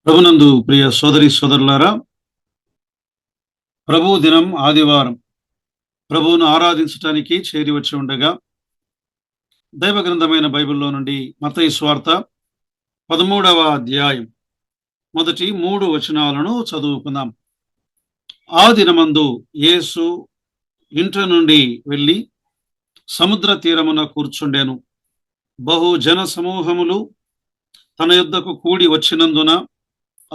ప్రభునందు ప్రియ సోదరి సోదరులారా, ప్రభు దినం ఆదివారం ప్రభువును ఆరాధించటానికి చేరి వచ్చి ఉండగా దైవ గ్రంథమైన బైబిల్లో నుండి మత్తయి సువార్త 13వ అధ్యాయం మొదటి 3 వచనాలను చదువుకుందాం. ఆ దినమందు యేసు ఇంట నుండి వెళ్ళి సముద్ర తీరమున కూర్చుండెను. బహు జన సమూహములు తన యొద్దకు కూడి వచ్చినందున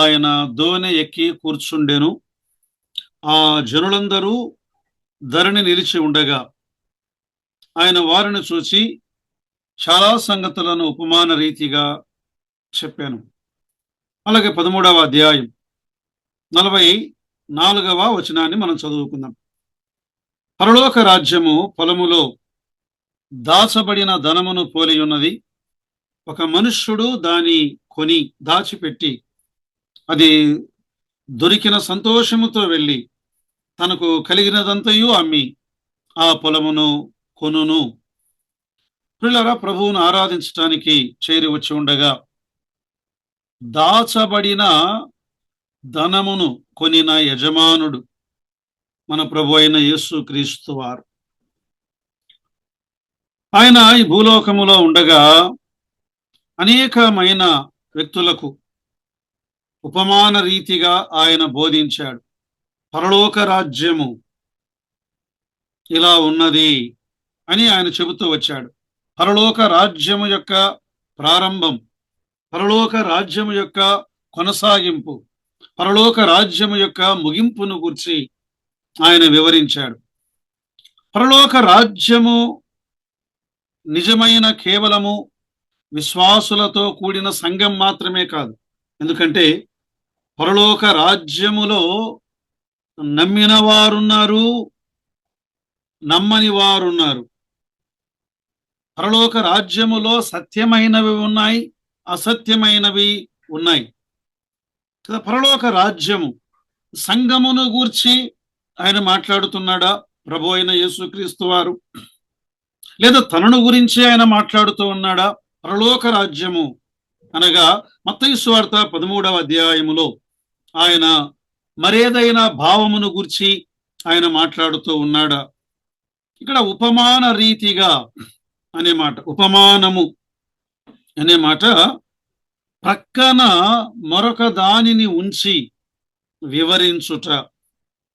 ఆయన దోణి ఎక్కి కూర్చుండెను. ఆ జనులందరూ ధరణి నిలిచి ఉండగా ఆయన వారిని చూచి చాలా సంగతులను ఉపమాన రీతిగా చెప్పాను. అలాగే 13వ అధ్యాయం 44వ వచనాన్ని మనం చదువుకుందాం. పరలోక రాజ్యము పొలములో దాచబడిన ధనమును పోలి ఉన్నది. ఒక మనుష్యుడు దాని కొని దాచిపెట్టి అది దొరికిన సంతోషముతో వెళ్ళి తనకు కలిగినదంతయు అమ్మి ఆ పొలమును కొనును. ప్రియులారా, ప్రభువును ఆరాధించటానికి చేరి వచ్చి ఉండగా దాచబడిన ధనమును కొనిన యజమానుడు మన ప్రభు అయిన యేసు క్రీస్తు వారు. ఆయన ఈ భూలోకములో ఉండగా అనేకమైన వ్యక్తులకు ఉపమాన రీతిగా ఆయన బోధించాడు. పరలోక రాజ్యము ఇలా ఉన్నది అని ఆయన చెబుతూ వచ్చాడు. పరలోక రాజ్యము యొక్క ప్రారంభం, పరలోక రాజ్యము యొక్క కొనసాగింపు, పరలోక రాజ్యము యొక్క ముగింపును గురించి ఆయన వివరించాడు. పరలోక రాజ్యము నిజమైన కేవలము విశ్వాసులతో కూడిన సంఘం మాత్రమే కాదు. ఎందుకంటే పరలోక రాజ్యములో నమ్మిన వారున్నారు, నమ్మని వారున్నారు. పరలోక రాజ్యములో సత్యమైనవి ఉన్నాయి, అసత్యమైనవి ఉన్నాయి. పరలోక రాజ్యము సంఘమును గూర్చి ఆయన మాట్లాడుతున్నాడా ప్రభు అయిన యేసుక్రీస్తు వారు, లేదా తనను గురించి ఆయన మాట్లాడుతూ ఉన్నాడా? పరలోక రాజ్యము అనగా మత్తయి సువార్త 13వ అధ్యాయములో ఆయన మరేదైనా భావమును గురించి ఆయన మాట్లాడుతూ ఉన్నాడా? ఇక్కడ ఉపమాన రీతిగా అనే మాట, ఉపమానము అనే మాట ప్రక్కన మరొక దానిని ఉంచి వివరించుట.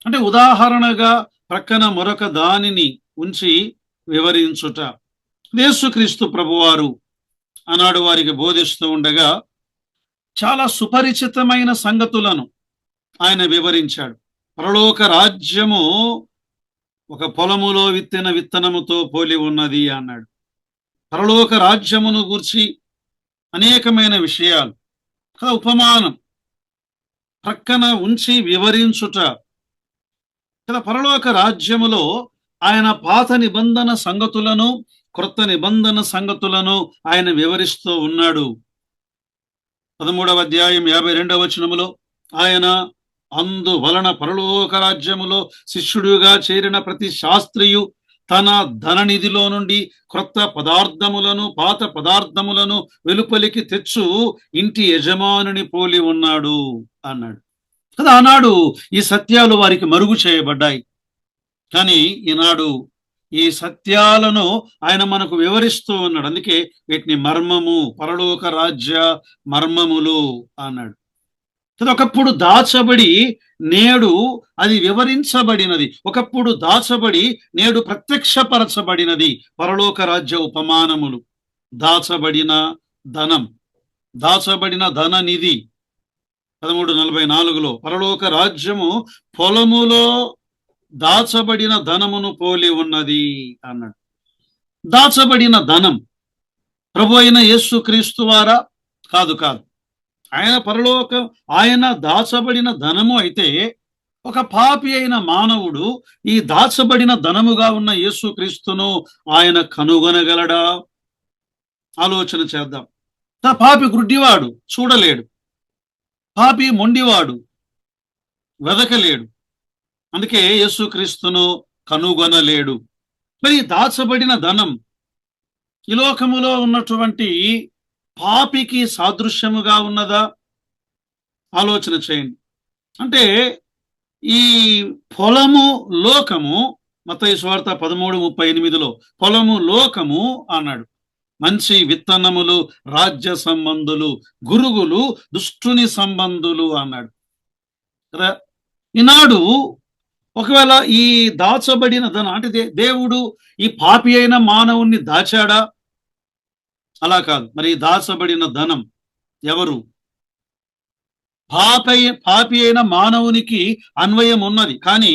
అంటే ఉదాహరణగా ప్రక్కన మరొక దానిని ఉంచి వివరించుట. యేసుక్రీస్తు ప్రభువారు ఆనాడు వారికి బోధిస్తూ ఉండగా చాలా సుపరిచితమైన సంగతులను ఆయన వివరించాడు. పరలోక రాజ్యము ఒక పొలములో విత్తిన విత్తనముతో పోలి ఉన్నది అన్నాడు. పరలోక రాజ్యమును గూర్చి అనేకమైన విషయాలు ఉపమానం ప్రక్కన ఉంచి వివరించుట. పరలోక రాజ్యములో ఆయన పాత నిబంధన సంగతులను, క్రొత్త నిబంధన సంగతులను ఆయన వివరిస్తూ ఉన్నాడు. 13వ అధ్యాయం 52వ వచనములో ఆయన అందువలన పరలోక రాజ్యములో శిష్యుడిగా చేరిన ప్రతి శాస్త్రియు తన ధననిధిలో నుండి క్రొత్త పదార్థములను, పాత పదార్థములను వెలుపలికి తెచ్చు ఇంటి యజమానుని పోలి ఉన్నాడు అన్నాడు కదా. ఆనాడు ఈ సత్యాలు వారికి మరుగు చేయబడ్డాయి. కానీ ఈనాడు ఈ సత్యాలను ఆయన మనకు వివరిస్తూ ఉన్నాడు. అందుకే వీటిని మర్మము, పరలోక రాజ్య మర్మములు అన్నాడు. ఒకప్పుడు దాచబడి నేడు అది వివరించబడినది, ఒకప్పుడు దాచబడి నేడు ప్రత్యక్షపరచబడినది పరలోక రాజ్య ఉపమానములు. దాచబడిన ధనం, దాచబడిన ధన నిధి 13:44లో పరలోక రాజ్యము పొలములో దాచబడిన ధనమును పోలి ఉన్నది అన్నాడు. దాచబడిన ధనం ప్రభు అయిన యేసుక్రీస్తు వారా? కాదు. ఆయన పరలోకం, ఆయన దాచబడిన ధనము అయితే ఒక పాపి అయిన మానవుడు ఈ దాచబడిన ధనముగా ఉన్న యేసుక్రీస్తును ఆయన కనుగొనగలడా? ఆలోచన చేద్దాం. పాపి గుడ్డివాడు, చూడలేడు. పాపి మొండివాడు, వెదకలేడు. అందుకే యేసుక్రీస్తును కనుగొనలేడు. మరి దాచబడిన ధనం ఈ లోకములో ఉన్నటువంటి పాపికి సాదృశ్యముగా ఉన్నదా? ఆలోచన చేయండి. అంటే ఈ పొలము లోకము, మత్తయి సువార్త 13:38 పొలము లోకము అన్నాడు. మంచి విత్తనములు రాజ్య సంబంధులు, గురుగులు దుష్టుని సంబంధులు అన్నాడు కదా. ఈనాడు ఒకవేళ ఈ దాచబడిన ధనం అంటే దేవుడు ఈ పాపి అయిన మానవుణ్ణి దాచాడా? అలా కాదు. మరి దాచబడిన ధనం ఎవరు? పాపి అయిన మానవునికి అన్వయం ఉన్నది. కానీ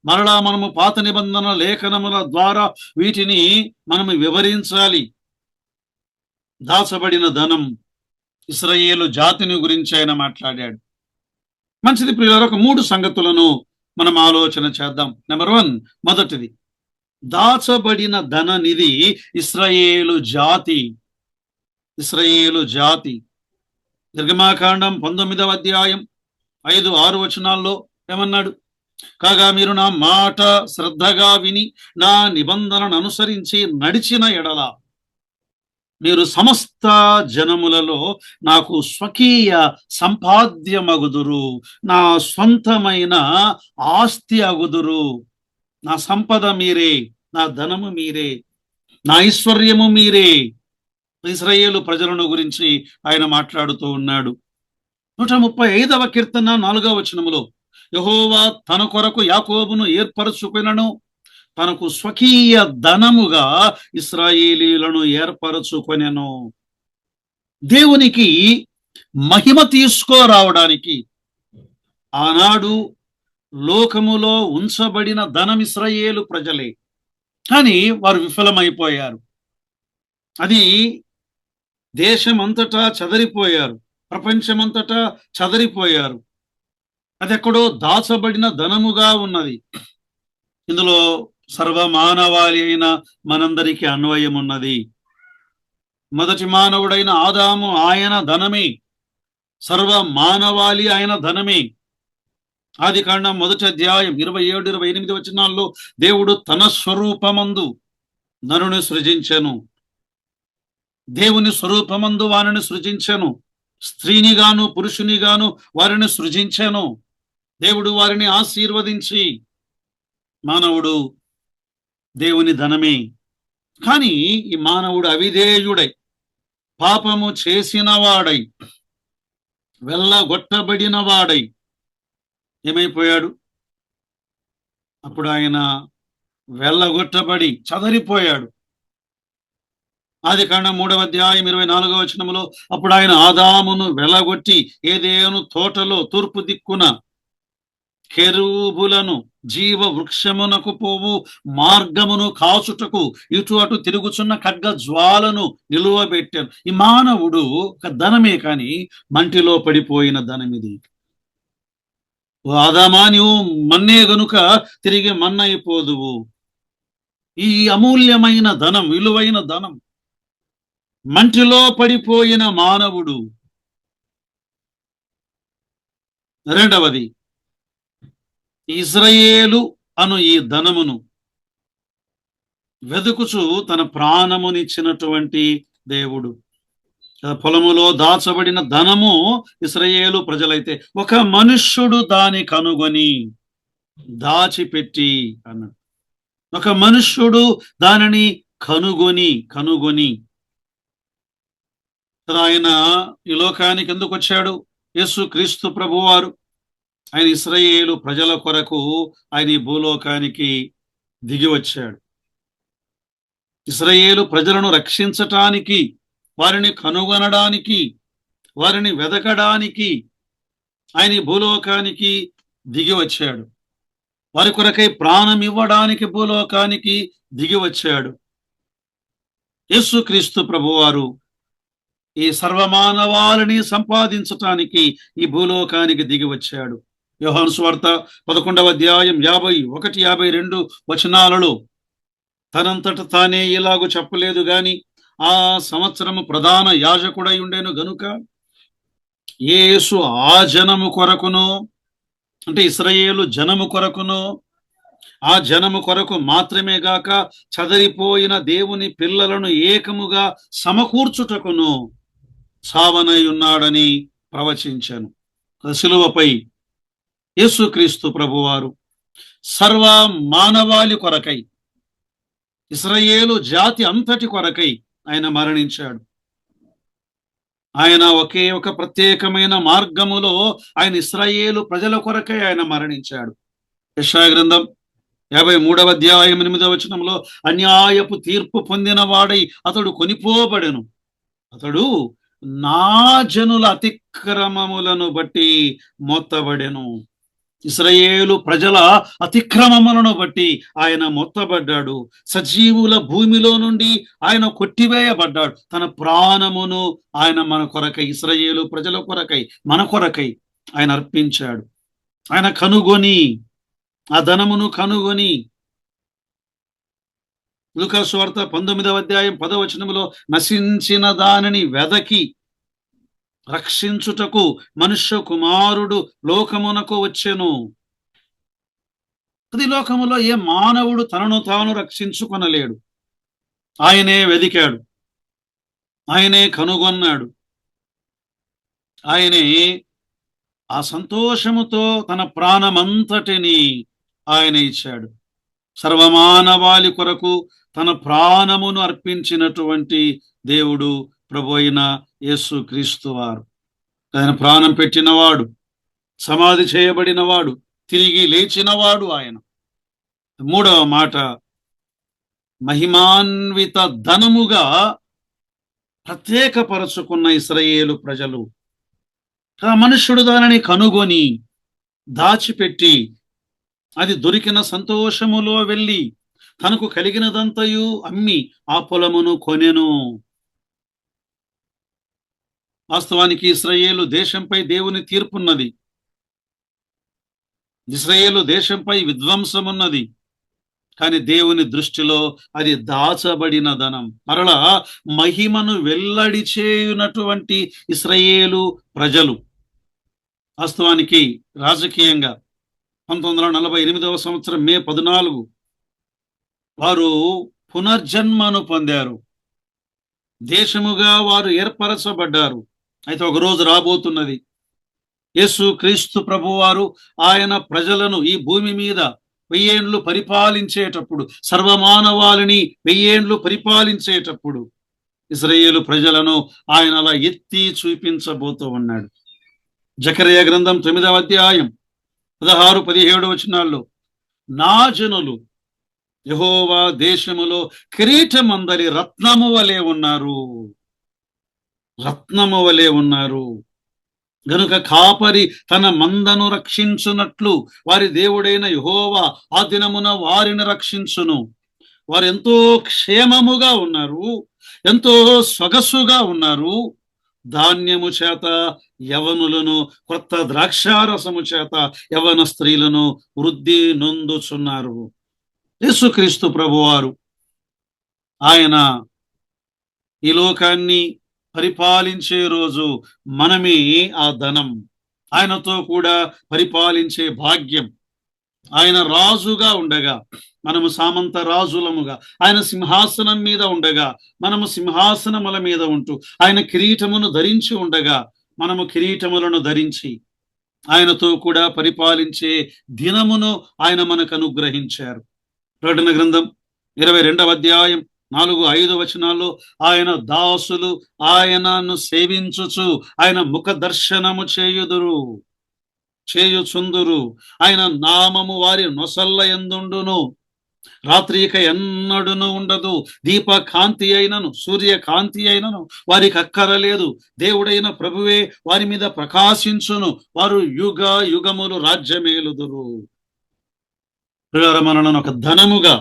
మరలా మనము పాత నిబంధన లేఖనముల ద్వారా వీటిని మనము వివరించాలి. దాచబడిన ధనం ఇశ్రాయేలు జాతిని గురించి ఆయన మాట్లాడాడు. మంచిది ప్రియులారా, ఒక 3 సంగతులను మనం ఆలోచన చేద్దాం. నెంబర్ 1, మొదటిది దాచబడిన ధన నిధి ఇశ్రాయేలు జాతి. ఇశ్రాయేలు జాతి. నిర్గమాకాండం 19వ అధ్యాయం 5-6 వచనాల్లో ఏమన్నాడు? కాగా మీరు నా మాట శ్రద్ధగా విని నా నిబంధనను అనుసరించి నడిచిన ఎడల మీరు సమస్త జనములలో నాకు స్వకీయ సంపాద్యమగుదురు, నా సొంతమైన ఆస్తి అగుదురు. నా సంపద మీరే, నా ధనము మీరే, నా ఐశ్వర్యము మీరే. ఇశ్రాయేలు ప్రజలను గురించి ఆయన మాట్లాడుతూ ఉన్నాడు. 135వ కీర్తన 4వ వచనములో యెహోవా తన కొరకు యాకోబును ఏర్పరచుకొనెను, తనకు స్వకీయ ధనముగా ఇశ్రాయేలీయులను ఏర్పరచుకొనెను. దేవునికి మహిమ తీసుకురావడానికి ఆనాడు లోకములో ఉంచబడిన ధనం ఇశ్రాయేలు ప్రజలే. కానీ వారు విఫలమైపోయారు. అది దేశమంతటా చెదరిపోయారు, ప్రపంచమంతటా చెదరిపోయారు. అది ఎక్కడో దాచబడిన ధనముగా ఉన్నది. ఇందులో సర్వమానవాళి అయిన మనందరికీ అన్వయం ఉన్నది. మొదటి మానవుడైన ఆదాము ఆయన ధనమే, సర్వ మానవాళి ఆయన ధనమే. ఆదికాండం 1వ అధ్యాయం 27-28 వచనాల్లో దేవుడు తన స్వరూపమందు నరుని సృజించెను. దేవుని స్వరూపమందు వారిని సృజించెను. స్త్రీనిగాను పురుషునిగాను వారిని సృజించెను. దేవుడు వారిని ఆశీర్వదించి, మానవుడు దేవుని ధనమే. కానీ ఈ మానవుడు అవిధేయుడై, పాపము చేసిన వాడై, వెళ్ళగొట్టబడిన వాడై ఏమైపోయాడు? అప్పుడు ఆయన వెళ్ళగొట్టబడి చదరిపోయాడు. ఆదికాండం 3వ అధ్యాయం 24వ వచనములో అప్పుడు ఆయన ఆదామును వెళ్ళగొట్టి ఏదేను తోటలో తూర్పు దిక్కున కెరూబులను జీవ వృక్షమునకు పోవు మార్గమును కాచుటకు ఇటు అటు తిరుగుచున్న ఖడ్గ జ్వాలను నిలువబెట్టాను. ఈ మానవుడు ఒక ధనమే, కానీ మంటిలో పడిపోయిన ధనం ఇది. ఆదామా, నీవు మన్నే గనుక తిరిగి మన్నైపోదువు. ఈ అమూల్యమైన ధనం, విలువైన ధనం మంటిలో పడిపోయిన మానవుడు. రెండవది, ఇశ్రాయేలు అను ఈ ధనమును వెదుకుచు తన ప్రాణమునిచ్చినటువంటి దేవుడు. పొలములో దాచబడిన ధనము ఇశ్రాయేలు ప్రజలైతే ఒక మనుష్యుడు దాని కనుగొని దాచిపెట్టి అన్నాడు. ఒక మనుష్యుడు దానిని కనుగొని ఆయన ఈ లోకానికి ఎందుకు వచ్చాడు? యేసు క్రీస్తు ప్రభువారు ఆయన ఇశ్రాయేలు ప్రజల కొరకు ఆయన ఈ భూలోకానికి దిగి వచ్చాడు. ఇశ్రాయేలు ప్రజలను రక్షించటానికి, వారిని కనుగొనడానికి, వారిని వెదకడానికి ఆయన ఈ భూలోకానికి దిగి వచ్చాడు. వారి కొరకై ప్రాణం ఇవ్వడానికి భూలోకానికి దిగి వచ్చాడు. యేసు క్రీస్తు ప్రభువారు ఈ సర్వమానవాళిని సంపాదించటానికి ఈ భూలోకానికి దిగి వచ్చాడు. యోహాను సువార్త 11వ అధ్యాయం 51-52 వచనాలలో తనంతట తానే ఇలాగూ చెప్పలేదు గాని ఆ సంవత్సరము ప్రధాన యాజకుడై ఉండేను గనుక యేసు ఆ జనము కొరకును, అంటే ఇశ్రాయేలు జనము కొరకును, ఆ జనము కొరకు మాత్రమే గాక చదరిపోయిన దేవుని పిల్లలను ఏకముగా సమకూర్చుటకును సావనై ఉన్నాడని ప్రవచించాను. శిలువపై యేసుక్రీస్తు ప్రభువారు సర్వ మానవాళి కొరకై, ఇశ్రాయేలు జాతి అంతటి కొరకై ఆయన మరణించాడు. ఆయన ఒకే ఒక ప్రత్యేకమైన మార్గములో ఆయన ఇశ్రాయేలు ప్రజల కొరకై ఆయన మరణించాడు. యెషయా గ్రంథం 53వ అధ్యాయం 8వ వచనంలో అన్యాయపు తీర్పు పొందిన వాడై అతడు కొనిపోబడెను, అతడు నా జనుల అతిక్రమములను బట్టి మొత్తబడెను. ఇశ్రాయేలు ప్రజల అతిక్రమములను బట్టి ఆయన మొత్తబడ్డాడు. సజీవుల భూమిలో నుండి ఆయన కొట్టివేయబడ్డాడు. తన ప్రాణమును ఆయన మన కొరకై, ఇశ్రాయేలు ప్రజల కొరకై, మన కొరకై ఆయన అర్పించాడు. ఆయన కనుగొని, ఆ ధనమును కనుగొని, లూకా సువార్త 19వ అధ్యాయం 10వ వచనములో నశించిన దానిని వెదకి రక్షించుటకు మనుష్య కుమారుడు లోకమునకు వచ్చెను. అది లోకములో ఏ మానవుడు తనను తాను రక్షించుకొనలేడు. ఆయనే వెదికాడు, ఆయనే కనుగొన్నాడు, ఆయనే ఆ సంతోషముతో తన ప్రాణమంతటిని ఆయన ఇచ్చాడు. సర్వమానవాళి కొరకు తన ప్రాణమును అర్పించినటువంటి దేవుడు ప్రభు అయిన యేసు క్రీస్తు వారు. ఆయన ప్రాణం పెట్టినవాడు, సమాధి చేయబడినవాడు, తిరిగి లేచినవాడు ఆయన. మూడవ మాట, మహిమాన్విత ధనముగా ప్రత్యేకపరచుకున్న ఇశ్రాయేలు ప్రజలు. ఆ మనుష్యుడు దానిని కనుగొని దాచిపెట్టి, అది దొరికిన సంతోషములో వెళ్ళి తనకు కలిగినదంతయు అమ్మి ఆ పొలమును కొనెను. వాస్తవానికి ఇశ్రాయేలు దేశంపై దేవుని తీర్పున్నది. ఇశ్రాయేలు దేశంపై విధ్వంసమున్నది. కానీ దేవుని దృష్టిలో అది దాచబడిన ధనం. మరలా మహిమను వెల్లడి చేయునటువంటి ఇశ్రాయేలు ప్రజలు వాస్తవానికి రాజకీయంగా 1948వ సంవత్సరం మే 14 వారు పునర్జన్మను పొందారు. దేశముగా వారు ఏర్పరచబడ్డారు. అయితే ఒక రోజు రాబోతున్నది, యేసు క్రీస్తు ప్రభువారు ఆయన ప్రజలను ఈ భూమి మీద 1000 ఏండ్లు పరిపాలించేటప్పుడు, సర్వమానవాళిని 1000 ఏండ్లు పరిపాలించేటప్పుడు ఇశ్రాయేలు ప్రజలను ఆయన అలా ఎత్తి చూపించబోతూ ఉన్నాడు. జకర్యా గ్రంథం 9వ అధ్యాయం 16-17 వచనాల్లో, నా జనులు యెహోవా దేశములో కిరీటమందలి రత్నము వలె ఉన్నారు, రత్నము వలె ఉన్నారు. గనుక కాపరి తన మందను రక్షించున్నట్లు వారి దేవుడైన యెహోవా ఆ దినమున వారిని రక్షించును. వారు ఎంతో క్షేమముగా ఉన్నారు, ఎంతో సొగసుగా ఉన్నారు. ధాన్యము చేత యవనులను, కొత్త ద్రాక్షారసము చేత యవన స్త్రీలను వృద్ధి నొందుచున్నారు. యేసుక్రీస్తు ప్రభువారు ఆయన ఈ లోకాన్ని పరిపాలించే రోజు మనమే ఆ ధనం. ఆయనతో కూడా పరిపాలించే భాగ్యం. ఆయన రాజుగా ఉండగా మనము సామంత రాజులముగా, ఆయన సింహాసనం మీద ఉండగా మనము సింహాసనముల మీద ఉంటూ, ఆయన కిరీటమును ధరించి ఉండగా మనము కిరీటములను ధరించి ఆయనతో కూడా పరిపాలించే దినమును ఆయన మనకు అనుగ్రహించారు. ప్రకటన గ్రంథం 22వ అధ్యాయం 4-5 వచనాల్లో ఆయన దాసులు ఆయనను సేవించుచు ఆయన ముఖ దర్శనము చేయుచుందురు. ఆయన నామము వారి నొసల్ల యందుండును. రాత్రి ఇక ఎన్నడును ఉండదు. దీపకాంతి అయినను సూర్యకాంతి అయినను వారికి అక్కరలేదు. దేవుడైన ప్రభువే వారి మీద ప్రకాశించును. వారు యుగ యుగములు రాజ్యమేలుదురు. మనలను ఒక ధనముగా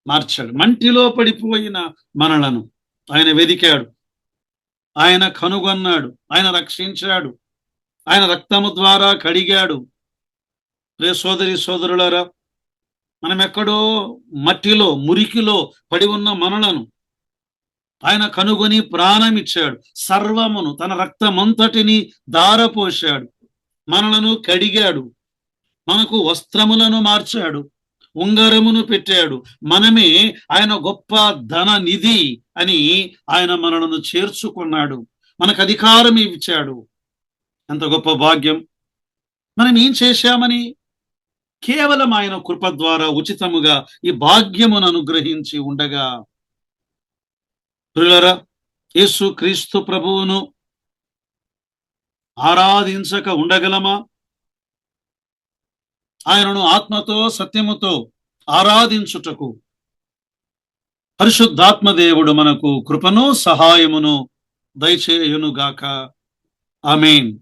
మార్చాడు. మంటిలో పడిపోయిన మనలను ఆయన వెదికాడు, ఆయన కనుగొన్నాడు, ఆయన రక్షించాడు, ఆయన రక్తము ద్వారా కడిగాడు. రే సోదరి సోదరులారా, మనం ఎక్కడో మట్టిలో మురికిలో పడి ఉన్న మనలను ఆయన కనుగొని ప్రాణమిచ్చాడు. సర్వమును తన రక్తమంతటిని ధారపోశాడు. మనలను కడిగాడు, మనకు వస్త్రములను మార్చాడు, ఉంగరమును పెట్టాడు. మనమే ఆయన గొప్ప ధన నిధి అని ఆయన మనలను చేర్చుకున్నాడు. మనకు అధికారం ఇచ్చాడు. ఎంత గొప్ప భాగ్యం. మనం ఏం చేశామని? కేవలం ఆయన కృప ద్వారా ఉచితముగా ఈ భాగ్యమును అనుగ్రహించి ఉండగా, ప్రియులారా, యేసు క్రీస్తు ప్రభువును ఆరాధించక ఉండగలమా? ఆయనను ఆత్మతో సత్యముతో ఆరాధించుటకు పరిశుద్ధాత్మ దేవుడు మనకు కృపను సహాయమును దయచేయునుగాక. ఆమేన్.